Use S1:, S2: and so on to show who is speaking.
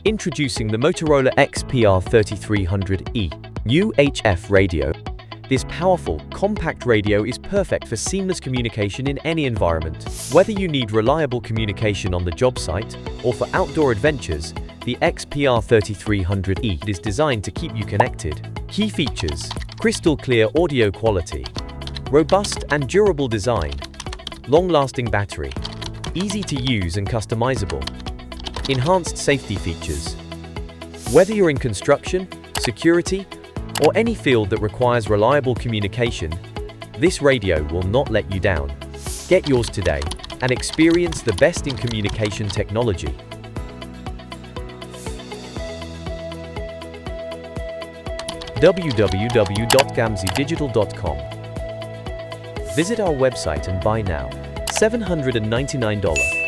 S1: Introducing the Motorola XPR 3300e UHF radio. This powerful, compact radio is perfect for seamless communication in any environment. Whether you need reliable communication on the job site or for outdoor adventures, the XPR 3300e is designed to keep you connected. Key features: crystal clear audio quality, robust and durable design, long-lasting battery, easy to use and customizable, enhanced safety features. Whether you're in construction, security, or any field that requires reliable communication, this radio will not let you down. Get yours today and experience the best in communication technology. www.gamzidigital.com. Visit our website and buy now. $799.